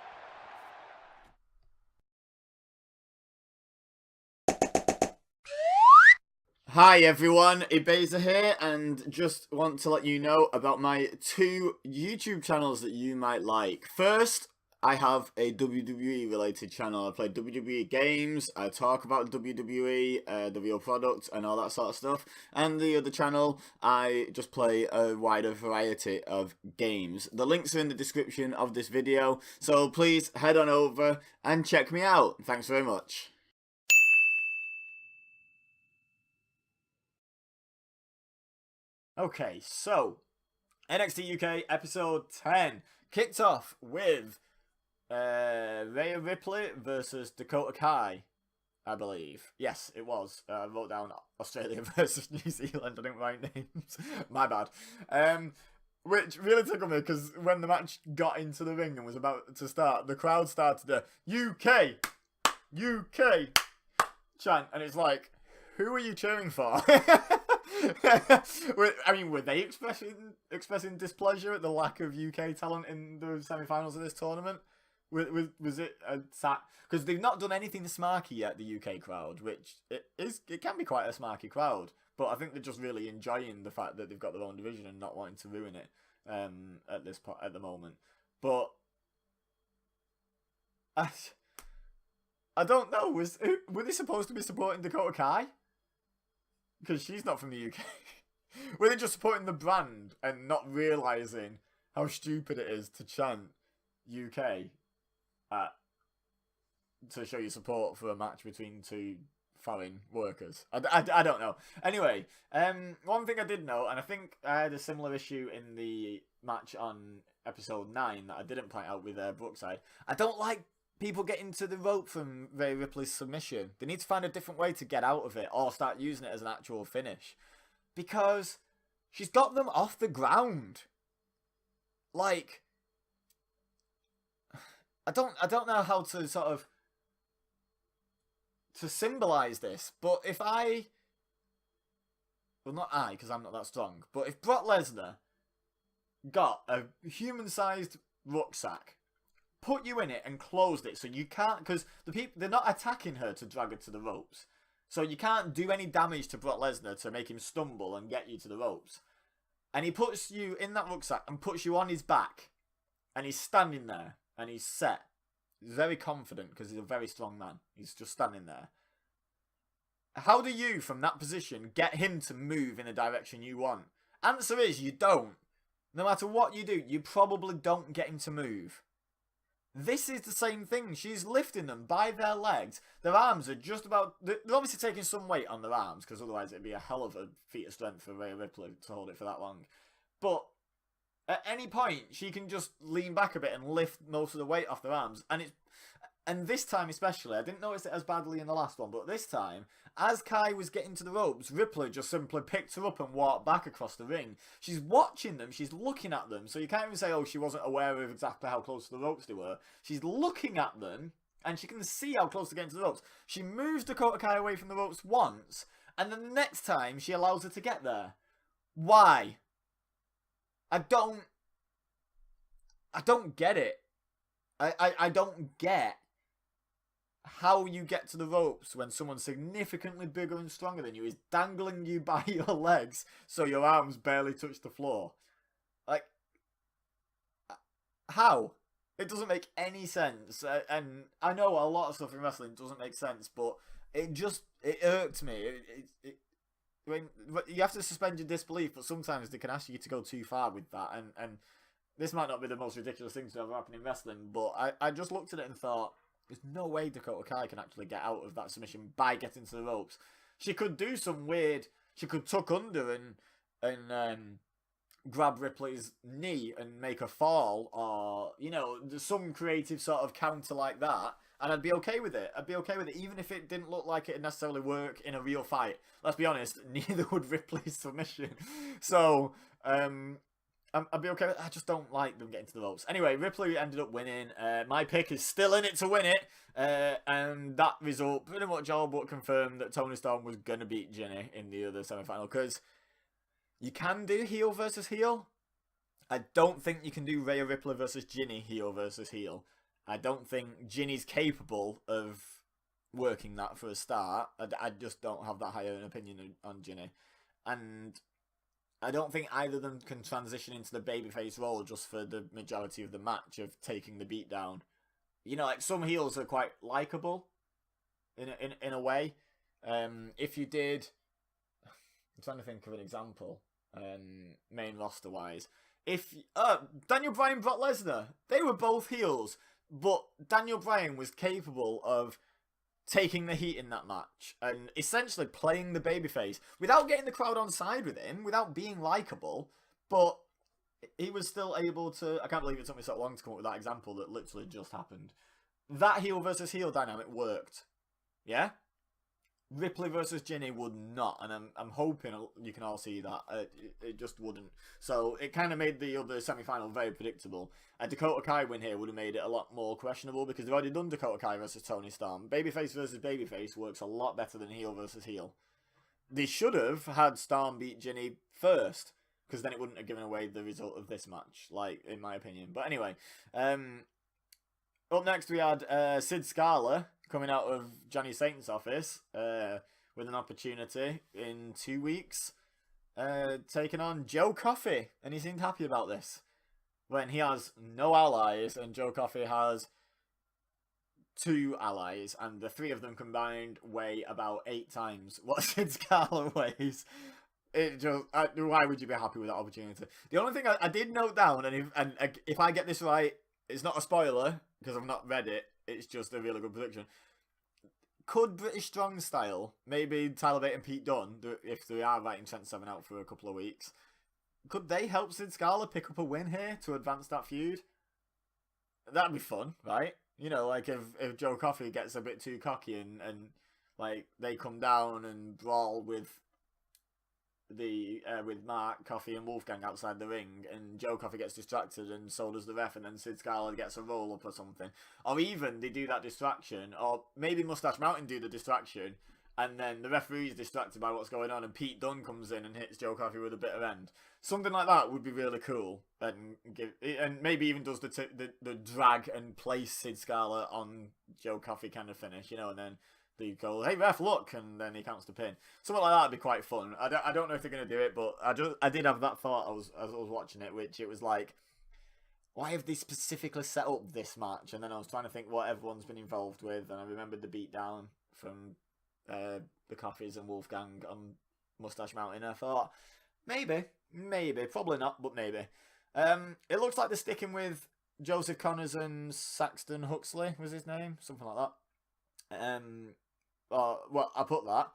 Hi everyone, Ibeza here, and just want to let you know about my 2 YouTube channels that you might like. First, I have a WWE related channel. I play WWE games, I talk about WWE, the real product and all that sort of stuff. And the other channel, I just play a wider variety of games. The links are in the description of this video, so please head on over and check me out. Thanks very much. Okay, so NXT UK Episode 10 kicked off with Rhea Ripley versus Dakota Kai, I believe. Yes, it was. I wrote down Australia versus New Zealand. I didn't write names. My bad. Which really tickled me because when the match got into the ring and was about to start, the crowd started the UK chant, and it's like, who are you cheering for? I mean, were they expressing displeasure at the lack of UK talent in the semi-finals of this tournament? Was it a because they've not done anything smarky yet, the UK crowd, which it can be quite a smarky crowd, but I think they're just really enjoying the fact that they've got their own division and not wanting to ruin it at the moment. But I don't know. Were they supposed to be supporting Dakota Kai? Because she's not from the UK. Were they just supporting the brand and not realising how stupid it is to chant UK to show your support for a match between 2 foreign workers? I don't know. Anyway, one thing I did know, and I think I had a similar issue in the match on episode 9 that I didn't point out with Brookside. I don't like people getting to the rope from Rhea Ripley's submission. They need to find a different way to get out of it or start using it as an actual finish. Because she's got them off the ground. like, I don't know how to sort of to symbolize this, but if I, well, not I, because I'm not that strong, but if Brock Lesnar got a human-sized rucksack, put you in it and closed it so you can't, because the people, they're not attacking her to drag her to the ropes, so you can't do any damage to Brock Lesnar to make him stumble and get you to the ropes, and he puts you in that rucksack and puts you on his back, and he's standing there and he's set. He's very confident because he's a very strong man. He's just standing there. How do you, from that position, get him to move in the direction you want? Answer is you don't. No matter what you do, you probably don't get him to move. This is the same thing. She's lifting them by their legs. Their arms are just about... They're obviously taking some weight on their arms, because otherwise it'd be a hell of a feat of strength for Rhea Ripley to hold it for that long. But at any point, she can just lean back a bit and lift most of the weight off their arms. And this time especially, I didn't notice it as badly in the last one, but this time, as Kai was getting to the ropes, Ripley just simply picked her up and walked back across the ring. She's watching them, she's looking at them, so you can't even say, oh, she wasn't aware of exactly how close to the ropes they were. She's looking at them, and she can see how close they're getting to the ropes. She moves Dakota Kai away from the ropes once, and then the next time she allows her to get there. Why? I don't get it. I don't get how you get to the ropes when someone significantly bigger and stronger than you is dangling you by your legs so your arms barely touch the floor. Like, how? It doesn't make any sense. And I know a lot of stuff in wrestling doesn't make sense, but it irked me. I mean, you have to suspend your disbelief, but sometimes they can ask you to go too far with that. And this might not be the most ridiculous thing to ever happen in wrestling, but I just looked at it and thought, there's no way Dakota Kai can actually get out of that submission by getting to the ropes. She could do some weird... She could tuck under and grab Ripley's knee and make her fall, or, you know, some creative sort of counter like that, and I'd be okay with it. I'd be okay with it, even if it didn't look like it'd necessarily work in a real fight. Let's be honest, neither would Ripley's submission. So, I'd be okay with it. I just don't like them getting to the ropes. Anyway, Ripley ended up winning. My pick is still in it to win it. And that result pretty much all but confirmed that Toni Storm was going to beat Ginny in the other semi-final. Because you can do heel versus heel. I don't think you can do Rhea Ripley versus Ginny heel versus heel. I don't think Ginny's capable of working that for a start. I just don't have that high an opinion on Ginny. And I don't think either of them can transition into the babyface role just for the majority of the match of taking the beat down. You know, like, some heels are quite likable in a way. If you did, I'm trying to think of an example, main roster wise. If Daniel Bryan, Brock Lesnar, they were both heels, but Daniel Bryan was capable of taking the heat in that match and essentially playing the babyface without getting the crowd on side with him, without being likable, but he was still able to... I can't believe it took me so long to come up with that example that literally just happened. That heel versus heel dynamic worked. Yeah? Ripley versus Ginny would not, and I'm hoping you can all see that. It just wouldn't. So it kind of made the other semi-final very predictable. A Dakota Kai win here would have made it a lot more questionable because they've already done Dakota Kai versus Toni Storm. Babyface versus babyface works a lot better than heel versus heel. They should have had Storm beat Ginny first, because then it wouldn't have given away the result of this match, like, in my opinion. But anyway, up next we had Sid Scala coming out of Johnny Saint's office with an opportunity in 2 weeks, taking on Joe Coffey, and he seemed happy about this when he has no allies and Joe Coffey has 2 allies, and the 3 of them combined weigh about 8 times what Sid Scala weighs. It just, why would you be happy with that opportunity? The only thing I did note down, and if I get this right, it's not a spoiler because I've not read it. It's just a really good prediction. Could British Strong Style, maybe Tyler Bate and Pete Dunne, if they are writing Trent Seven out for a couple of weeks, could they help Sid Scala pick up a win here to advance that feud? That'd be fun, right? You know, like if Joe Coffey gets a bit too cocky and like they come down and brawl with with Mark, Coffey, and Wolfgang outside the ring, and Joe Coffey gets distracted, and so does the ref, and then Sid Scala gets a roll up or something, or even they do that distraction, or maybe Mustache Mountain do the distraction, and then the referee is distracted by what's going on, and Pete Dunne comes in and hits Joe Coffey with a bitter end. Something like that would be really cool, and maybe even does the drag and place Sid Scala on Joe Coffey kind of finish, you know, and then they go, hey ref, look, and then he counts the pin. Something like that would be quite fun. I don't know if they're going to do it, but I did have that thought as I was watching it, which it was like, why have they specifically set up this match? And then I was trying to think what everyone's been involved with, and I remembered the beatdown from the Coffeys and Wolfgang on Mustache Mountain. I thought, maybe, probably not, but maybe. It looks like they're sticking with Joseph Connors and Saxton Huxley, was his name? Something like that. Well, I put that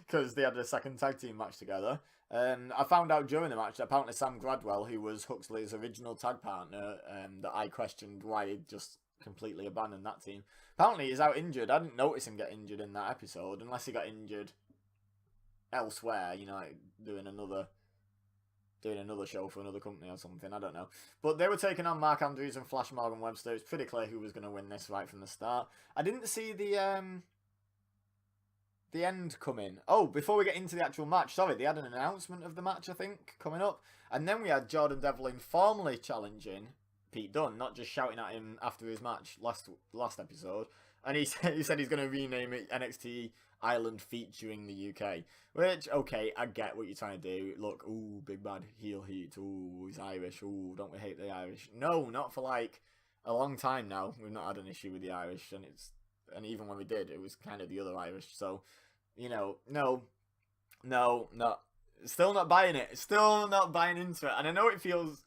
because they had a second tag team match together. I found out during the match that apparently Sam Gradwell, who was Huxley's original tag partner, that I questioned why he'd just completely abandoned that team. Apparently he's out injured. I didn't notice him get injured in that episode, unless he got injured elsewhere, you know, like doing another show for another company or something. I don't know. But they were taking on Mark Andrews and Flash Morgan Webster. It's pretty clear who was going to win this right from the start. I didn't see the end coming. Oh, before we get into the actual match, sorry, they had an announcement of the match, I think, coming up. And then we had Jordan Devlin formally challenging Pete Dunne, not just shouting at him after his match last episode. And he said he's going to rename it NXT Ireland featuring the UK. Which, okay, I get what you're trying to do. Look, ooh, big bad heel heat. Ooh, he's Irish. Ooh, don't we hate the Irish? No, not for like a long time now. We've not had an issue with the Irish, and even when we did, it was kind of the other Irish. So, you know, no, still not buying it. Still not buying into it. And I know it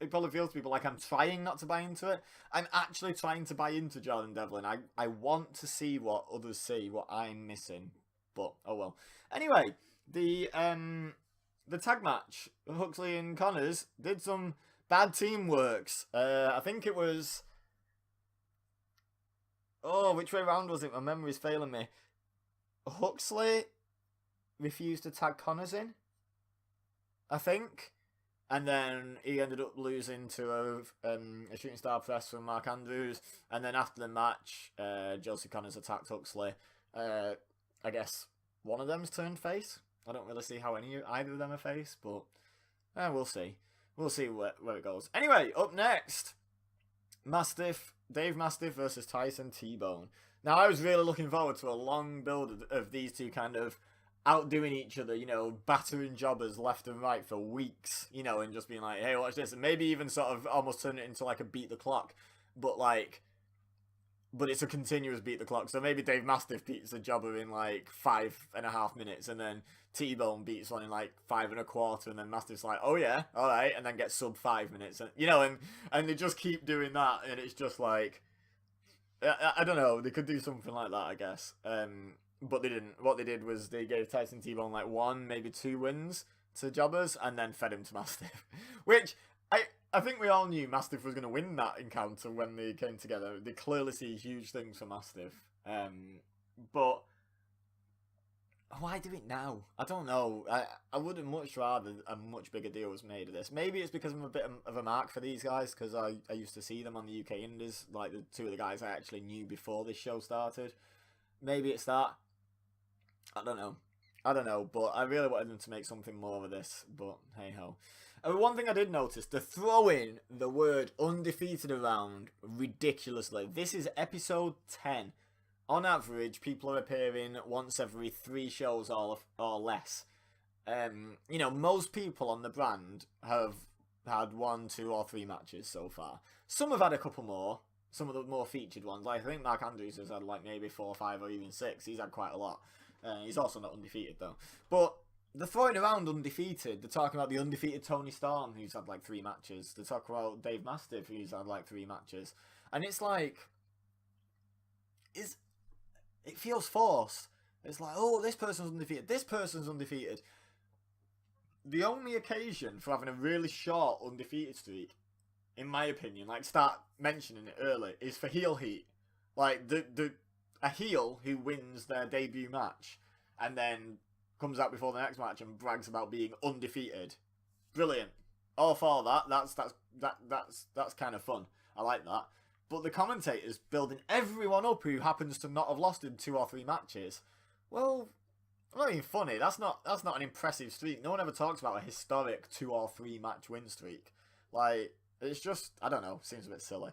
probably feels to people like I'm trying not to buy into it. I'm actually trying to buy into Jordan Devlin. I want to see what others see, what I'm missing. But, oh well. Anyway, the tag match, Huxley and Connors, did some bad teamworks. I think it was... Oh, which way round was it? My memory's failing me. Huxley refused to tag Connors in, I think. And then he ended up losing to a shooting star press from Mark Andrews. And then after the match, Josie Connors attacked Huxley. I guess one of them's turned face. I don't really see how either of them are face, but we'll see. We'll see where it goes. Anyway, up next, Dave Mastiff versus Tyson T-Bone. Now, I was really looking forward to a long build of these two kind of outdoing each other, you know, battering jobbers left and right for weeks, you know, and just being like, hey, watch this, and maybe even sort of almost turn it into like a beat the clock, but it's a continuous beat the clock. So maybe Dave Mastiff beats the jobber in like 5.5 minutes, and then T-Bone beats one in like 5 1/4, and then Mastiff's like, oh yeah, all right, and then gets sub 5 minutes, and you know, and they just keep doing that, and it's just like, I don't know, they could do something like that, I guess. But they didn't. What they did was they gave Tyson T-Bone like 1, maybe 2 wins to jobbers, and then fed him to Mastiff, which I think we all knew Mastiff was going to win that encounter when they came together. They clearly see huge things for Mastiff. But why do it now? I don't know. I would have much rather a much bigger deal was made of this. Maybe it's because I'm a bit of a mark for these guys, because I used to see them on the UK Indies, like the two of the guys I actually knew before this show started. Maybe it's that. I don't know, but I really wanted them to make something more of this, but hey-ho. One thing I did notice, they're throwing the word undefeated around ridiculously. This is episode 10. On average, people are appearing once every 3 shows or less. You know, most people on the brand have had 1, 2, or 3 matches so far. Some have had a couple more. Some of the more featured ones. Like, I think Mark Andrews has had like maybe 4, 5, or even 6. He's had quite a lot. He's also not undefeated though. But they're throwing around undefeated. They're talking about the undefeated Tony Storm, who's had like 3 matches. They're talking about Dave Mastiff, who's had like 3 matches. And it's like, it feels forced. It's like, oh, this person's undefeated. This person's undefeated. The only occasion for having a really short undefeated streak, in my opinion, like start mentioning it early, is for heel heat. Like a heel who wins their debut match and then comes out before the next match and brags about being undefeated. Brilliant. All for that. That's kind of fun. I like that. But the commentators building everyone up who happens to not have lost in 2 or 3 matches. Well, not even funny. That's not an impressive streak. No one ever talks about a historic 2 or 3 match win streak. Like, it's just, I don't know, seems a bit silly.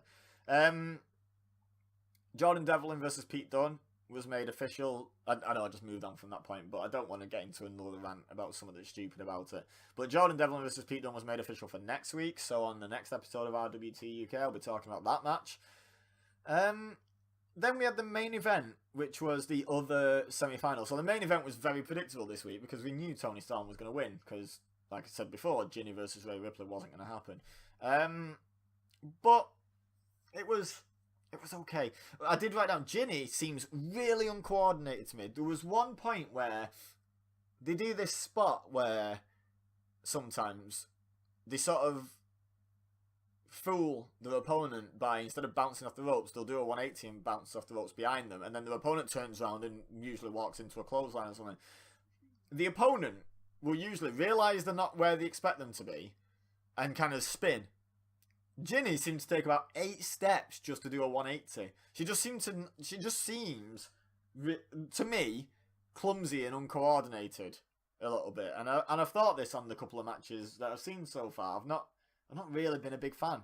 Jordan Devlin versus Pete Dunne was made official. I know I just moved on from that point, but I don't want to get into another rant about something that's stupid about it. But Jordan Devlin versus Pete Dunne was made official for next week, so on the next episode of RWT UK, I'll be talking about that match. Then we had the main event, which was the other semi-final. So the main event was very predictable this week because we knew Toni Storm was going to win because, like I said before, Ginny versus Rhea Ripley wasn't going to happen. But it was okay. I did write down, Ginny seems really uncoordinated to me. There was one point where they do this spot where sometimes they sort of fool their opponent by, instead of bouncing off the ropes, they'll do a 180 and bounce off the ropes behind them, and then their opponent turns around and usually walks into a clothesline or something. The opponent will usually realise they're not where they expect them to be and kind of spin. Ginny seems to take about 8 steps just to do a 180. She just seems to me clumsy and uncoordinated a little bit. And I've thought this on the couple of matches that I've seen so far. I've not really been a big fan.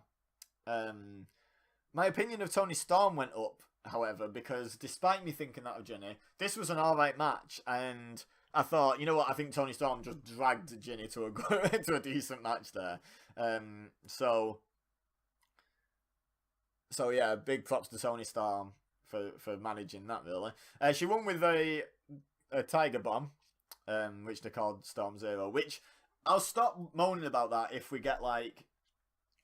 My opinion of Toni Storm went up, however, because despite me thinking that of Ginny, this was an alright match, and I thought, you know what, I think Toni Storm just dragged Ginny to a decent match there. So yeah, big props to Toni Storm for managing that, really. She won with a Tiger Bomb, which they called Storm Zero, which I'll stop moaning about that if we get, like,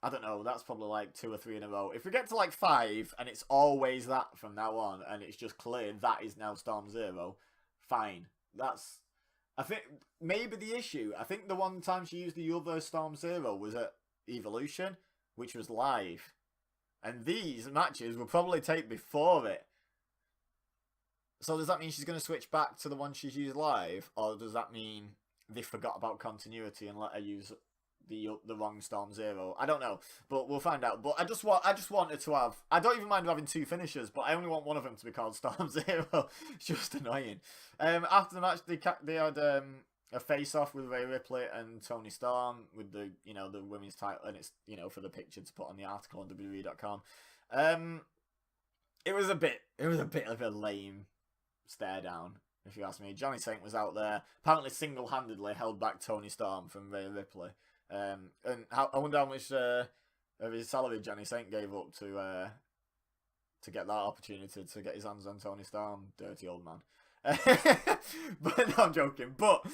I don't know, that's probably like 2 or 3 in a row. If we get to like 5 and it's always that from now on and it's just clear that is now Storm Zero, fine. I think maybe the issue. I think the one time she used the other Storm Zero was at Evolution, which was live. And these matches will probably take before it. So does that mean she's going to switch back to the one she's used live? Or does that mean they forgot about continuity and let her use the wrong Storm Zero? I don't know, but we'll find out. But I just wanted to have, I don't even mind having 2 finishers, but I only want one of them to be called Storm Zero. It's just annoying. After the match, they had a face-off with Rhea Ripley and Toni Storm with the women's title, and it's, for the picture to put on the article on WWE.com. It was a bit of a lame stare down, if you ask me. Johnny Saint was out there, apparently single-handedly held back Toni Storm from Rhea Ripley. And I wonder how much of his salary Johnny Saint gave up to get that opportunity to get his hands on Toni Storm. Dirty old man. But no, I'm joking. But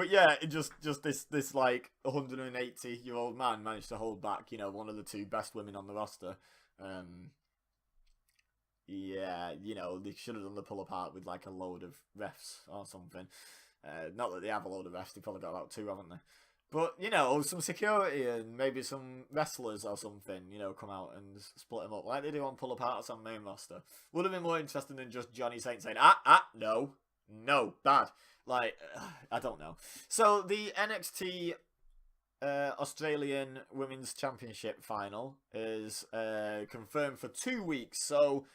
yeah, it just this like 180-year-old man managed to hold back, one of the 2 best women on the roster. Yeah, they should have done the pull apart with like a load of refs or something. Not that they have a load of refs, they probably got about 2, haven't they? But, some security and maybe some wrestlers or something, come out and split them up like they do on pull aparts on main roster. Would have been more interesting than just Johnny Saint saying, no, bad. Like, I don't know. So, the NXT Australian Women's Championship final is confirmed for 2 weeks. So,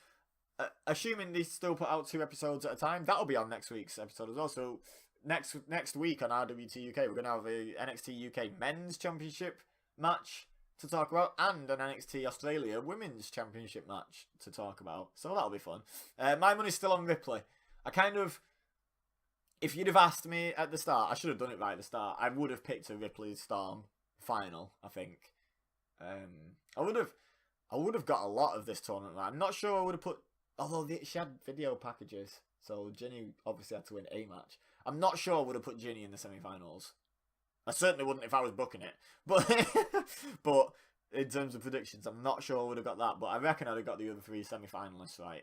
assuming they still put out 2 episodes at a time, that'll be on next week's episode as well. So, next week on RWT UK, we're going to have a NXT UK Men's Championship match to talk about and an NXT Australia Women's Championship match to talk about. So that'll be fun. My money's still on Ripley. If you'd have asked me at the start, I should have done it right at the start. I would have picked a Ripley Storm final, I think. I would have got a lot of this tournament. I'm not sure I would have put, although she had video packages, so Ginny obviously had to win a match. I'm not sure I would have put Ginny in the semi-finals. I certainly wouldn't if I was booking it. But in terms of predictions, I'm not sure I would have got that. But I reckon I'd have got the other 3 semi-finalists right.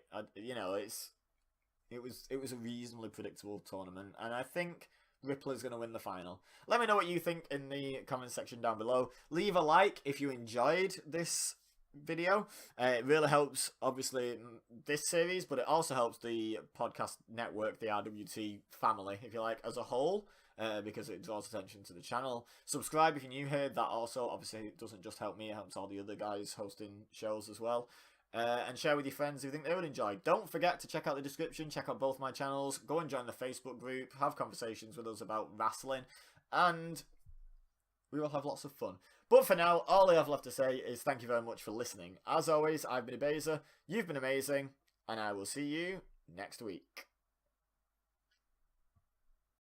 It was a reasonably predictable tournament, and I think Ripley's going to win the final. Let me know what you think in the comment section down below. Leave a like if you enjoyed this video. It really helps, obviously, this series, but it also helps the podcast network, the RWT family, if you like, as a whole, because it draws attention to the channel. Subscribe if you're new here. That also, obviously, it doesn't just help me, it helps all the other guys hosting shows as well. And share with your friends who think they would enjoy. Don't forget to check out the description, check out both my channels, go and join the Facebook group, have conversations with us about wrestling, and we will have lots of fun. But for now, all I have left to say is thank you very much for listening. As always, I've been Ibeza, you've been amazing, and I will see you next week.